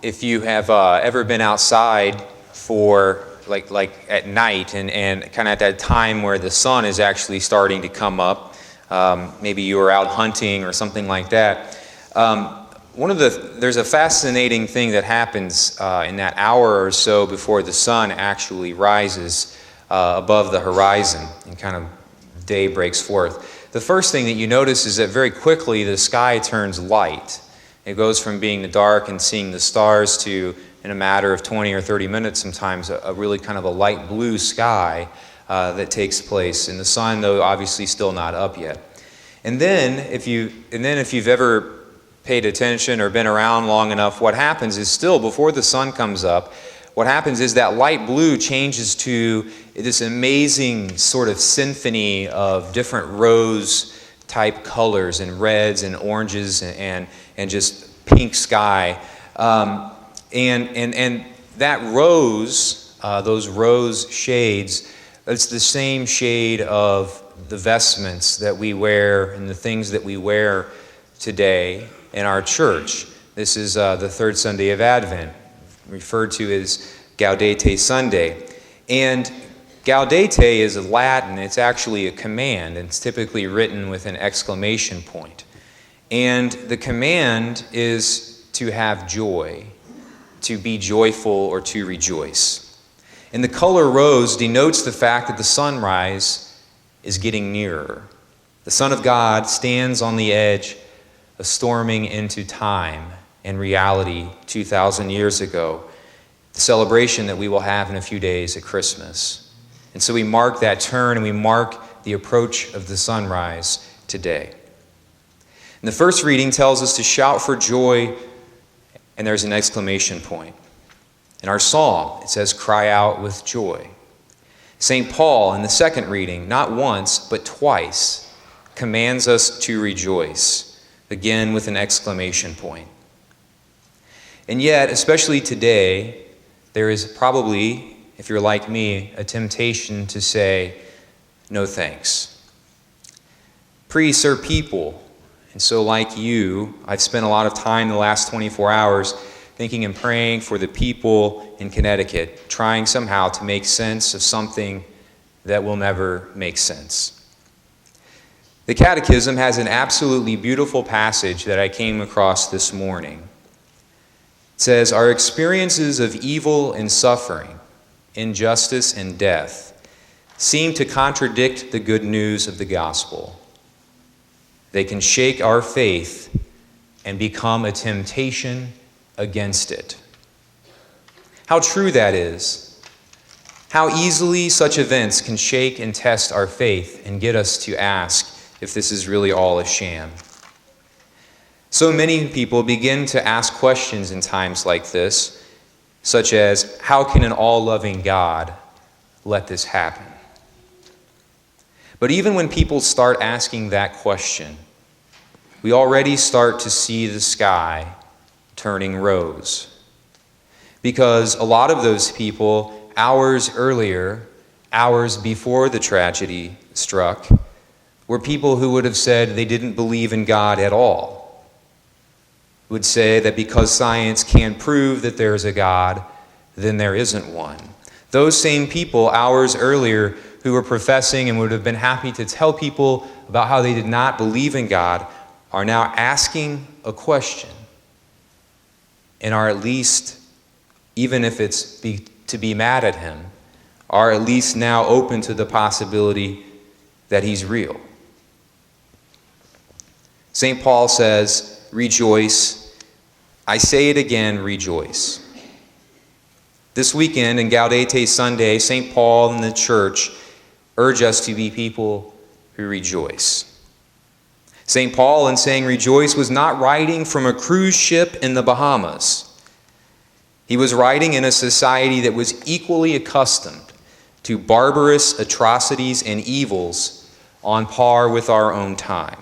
if you have ever been outside for like at night and kind of at that time where the sun is actually starting to come up, maybe you were out hunting or something like that. There's a fascinating thing that happens in that hour or so before the sun actually rises above the horizon and kind of day breaks forth. The first thing that you notice is that very quickly the sky turns light. It goes from being the dark and seeing the stars to, in a matter of 20 or 30 minutes sometimes, a really kind of a light blue sky that takes place. And the sun, though, obviously still not up yet. And then if you've ever paid attention or been around long enough, what happens is still before the sun comes up, what happens is that light blue changes to this amazing sort of symphony of different rose type colors and reds and oranges and just pink sky. And that rose, those rose shades, it's the same shade of the vestments that we wear and the things that we wear today in our church. This is the third Sunday of Advent, referred to as Gaudete Sunday. And Gaudete is Latin. It's actually a command. It's typically written with an exclamation point. And the command is to have joy, to be joyful or to rejoice. And the color rose denotes the fact that the sunrise is getting nearer. The Son of God stands on the edge of storming into time and reality 2,000 years ago, the celebration that we will have in a few days at Christmas. And so we mark that turn and we mark the approach of the sunrise today. And the first reading tells us to shout for joy, and there's an exclamation point. In our psalm, it says, cry out with joy. St. Paul, in the second reading, not once, but twice, commands us to rejoice, again with an exclamation point. And yet, especially today, there is probably, if you're like me, a temptation to say, no thanks. Priests are people, and so like you, I've spent a lot of time the last 24 hours thinking and praying for the people in Connecticut, trying somehow to make sense of something that will never make sense. The Catechism has an absolutely beautiful passage that I came across this morning. It says, our experiences of evil and suffering, injustice and death seem to contradict the good news of the gospel. They can shake our faith and become a temptation against it. How true that is. How easily such events can shake and test our faith and get us to ask if this is really all a sham. So many people begin to ask questions in times like this, such as, how can an all-loving God let this happen? But even when people start asking that question, we already start to see the sky turning rose. Because a lot of those people, hours earlier, hours before the tragedy struck, were people who would have said they didn't believe in God at all. Would say that because science can't prove that there's a God, then there isn't one. Those same people, hours earlier, who were professing and would have been happy to tell people about how they did not believe in God, are now asking a question and are at least, even if it's to be mad at him, are at least now open to the possibility that he's real. St. Paul says, rejoice. I say it again, rejoice. This weekend in Gaudete Sunday, St. Paul and the church urge us to be people who rejoice. St. Paul, in saying rejoice, was not writing from a cruise ship in the Bahamas. He was writing in a society that was equally accustomed to barbarous atrocities and evils on par with our own time.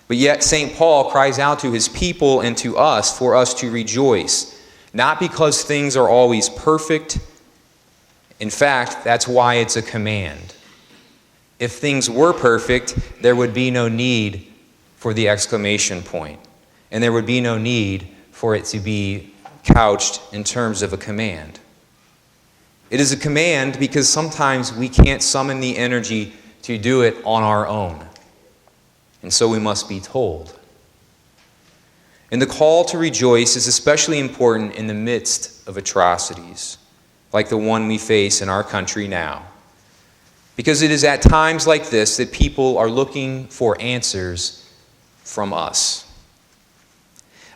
But yet St. Paul cries out to his people and to us for us to rejoice, not because things are always perfect. In fact, that's why it's a command. If things were perfect, there would be no need for the exclamation point, and there would be no need for it to be couched in terms of a command. It is a command because sometimes we can't summon the energy to do it on our own, and so we must be told. And the call to rejoice is especially important in the midst of atrocities, like the one we face in our country now. Because it is at times like this that people are looking for answers from us.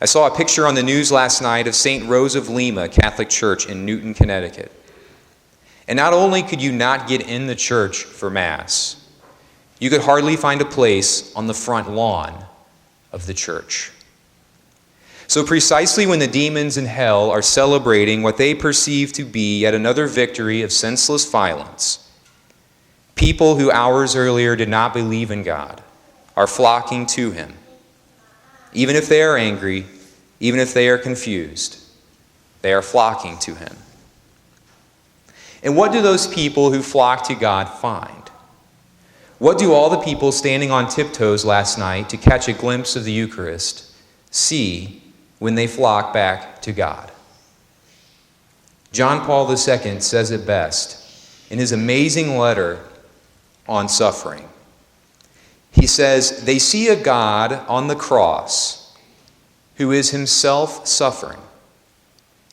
I saw a picture on the news last night of St. Rose of Lima Catholic Church in Newton, Connecticut. And not only could you not get in the church for Mass, you could hardly find a place on the front lawn of the church. So precisely when the demons in hell are celebrating what they perceive to be yet another victory of senseless violence, people who hours earlier did not believe in God are flocking to him. Even if they are angry, even if they are confused, they are flocking to him. And what do those people who flock to God find? What do all the people standing on tiptoes last night to catch a glimpse of the Eucharist see when they flock back to God? John Paul II says it best in his amazing letter on suffering. He says, they see a God on the cross who is himself suffering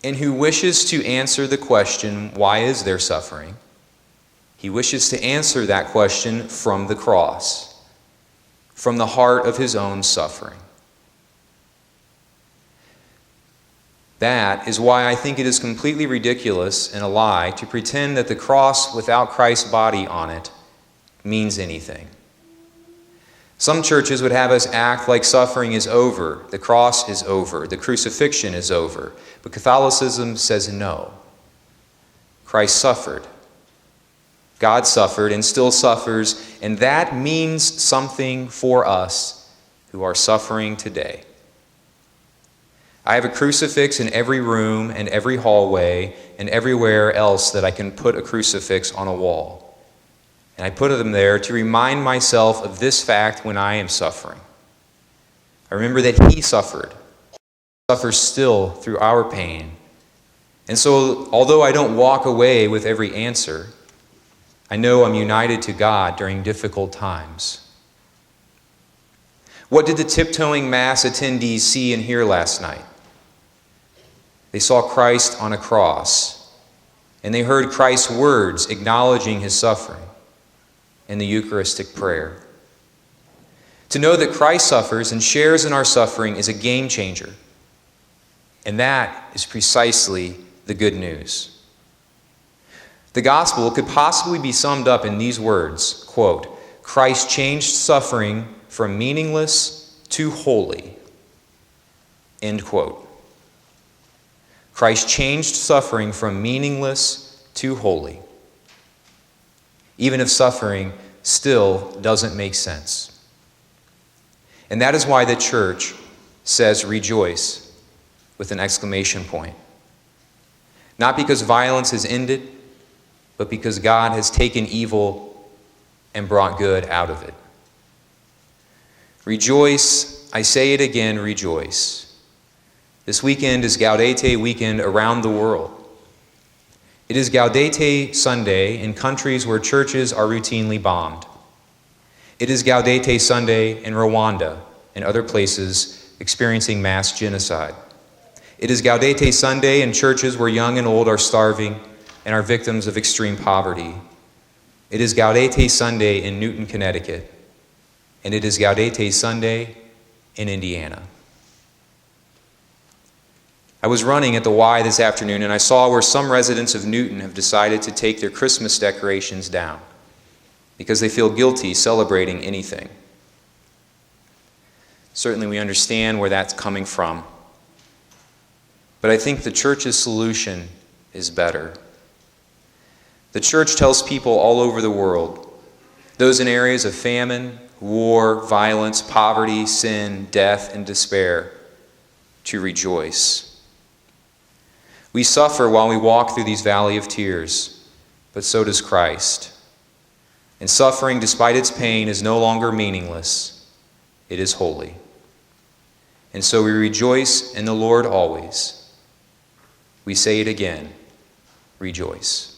and who wishes to answer the question, why is there suffering? He wishes to answer that question from the cross, from the heart of his own suffering. That is why I think it is completely ridiculous and a lie to pretend that the cross without Christ's body on it means anything. Some churches would have us act like suffering is over, the cross is over, the crucifixion is over. But Catholicism says no. Christ suffered. God suffered and still suffers, and that means something for us who are suffering today. I have a crucifix in every room and every hallway and everywhere else that I can put a crucifix on a wall. And I put them there to remind myself of this fact when I am suffering. I remember that he suffered, suffers still through our pain. And so, although I don't walk away with every answer, I know I'm united to God during difficult times. What did the tiptoeing Mass attendees see and hear last night? They saw Christ on a cross, and they heard Christ's words acknowledging his suffering in the Eucharistic prayer. To know that Christ suffers and shares in our suffering is a game changer. And that is precisely the good news. The gospel could possibly be summed up in these words, quote, Christ changed suffering from meaningless to holy, end quote. Christ changed suffering from meaningless to holy, even if suffering still doesn't make sense. And that is why the church says rejoice with an exclamation point. Not because violence has ended, but because God has taken evil and brought good out of it. Rejoice, I say it again, rejoice. This weekend is Gaudete weekend around the world. It is Gaudete Sunday in countries where churches are routinely bombed. It is Gaudete Sunday in Rwanda and other places experiencing mass genocide. It is Gaudete Sunday in churches where young and old are starving and are victims of extreme poverty. It is Gaudete Sunday in Newton, Connecticut. And it is Gaudete Sunday in Indiana. I was running at the Y this afternoon, and I saw where some residents of Newton have decided to take their Christmas decorations down because they feel guilty celebrating anything. Certainly we understand where that's coming from. But I think the church's solution is better. The church tells people all over the world, those in areas of famine, war, violence, poverty, sin, death, and despair, to rejoice. We suffer while we walk through these valley of tears, but so does Christ. And suffering, despite its pain, is no longer meaningless. It is holy. And so we rejoice in the Lord always. We say it again, rejoice.